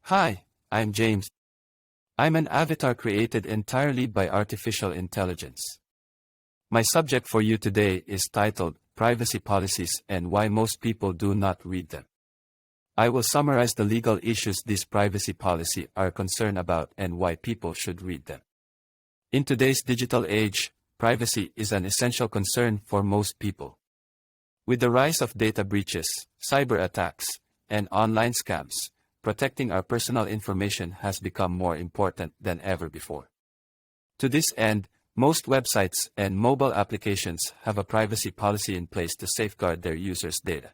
Hi, I'm James. I'm an avatar created entirely by artificial intelligence. My subject for you today is titled Privacy Policies and Why Most People Do Not Read Them. I will summarize the legal issues these privacy policies are concerned about and why people should read them. In today's digital age, privacy is an essential concern for most people. With the rise of data breaches, cyber attacks, and online scams, protecting our personal information has become more important than ever before. To this end, most websites and mobile applications have a privacy policy in place to safeguard their users' data.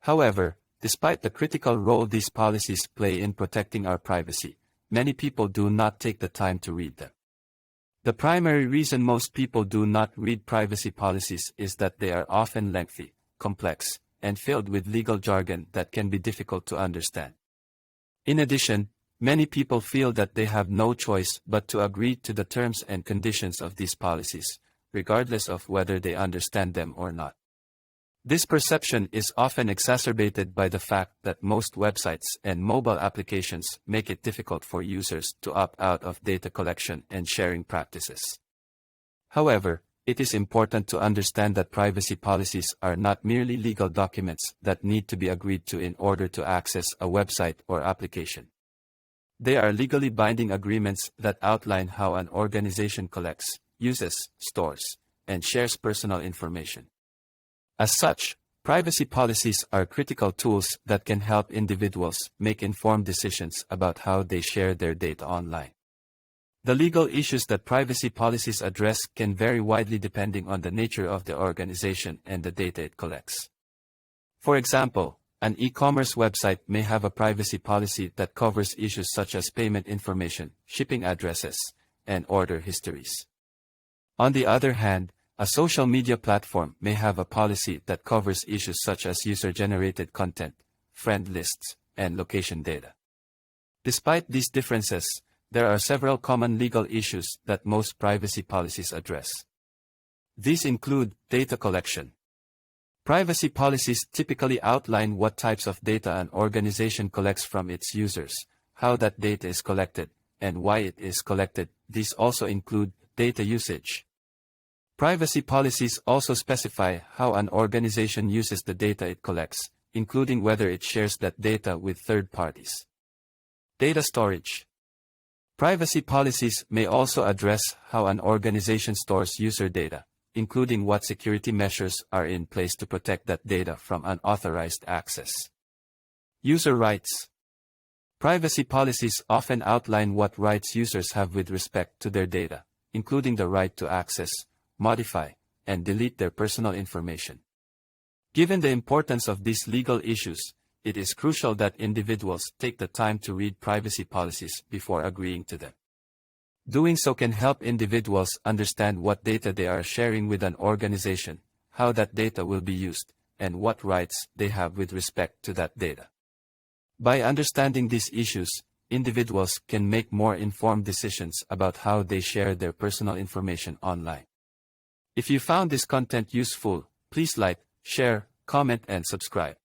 However, despite the critical role these policies play in protecting our privacy, many people do not take the time to read them. The primary reason most people do not read privacy policies is that they are often lengthy, complex, and filled with legal jargon that can be difficult to understand. In addition, many people feel that they have no choice but to agree to the terms and conditions of these policies, regardless of whether they understand them or not. This perception is often exacerbated by the fact that most websites and mobile applications make it difficult for users to opt out of data collection and sharing practices. However, it is important to understand that privacy policies are not merely legal documents that need to be agreed to in order to access a website or application. They are legally binding agreements that outline how an organization collects, uses, stores, and shares personal information. As such, privacy policies are critical tools that can help individuals make informed decisions about how they share their data online. The legal issues that privacy policies address can vary widely depending on the nature of the organization and the data it collects. For example, an e-commerce website may have a privacy policy that covers issues such as payment information, shipping addresses, and order histories. On the other hand, a social media platform may have a policy that covers issues such as user-generated content, friend lists, and location data. Despite these differences, there are several common legal issues that most privacy policies address. These include data collection. Privacy policies typically outline what types of data an organization collects from its users, how that data is collected, and why it is collected. These also include data usage. Privacy policies also specify how an organization uses the data it collects, including whether it shares that data with third parties. Data storage. Privacy policies may also address how an organization stores user data, including what security measures are in place to protect that data from unauthorized access. User rights. Privacy policies often outline what rights users have with respect to their data, including the right to access, modify, and delete their personal information. Given the importance of these legal issues, it is crucial that individuals take the time to read privacy policies before agreeing to them. Doing so can help individuals understand what data they are sharing with an organization, how that data will be used, and what rights they have with respect to that data. By understanding these issues, individuals can make more informed decisions about how they share their personal information online. If you found this content useful, please like, share, comment, and subscribe.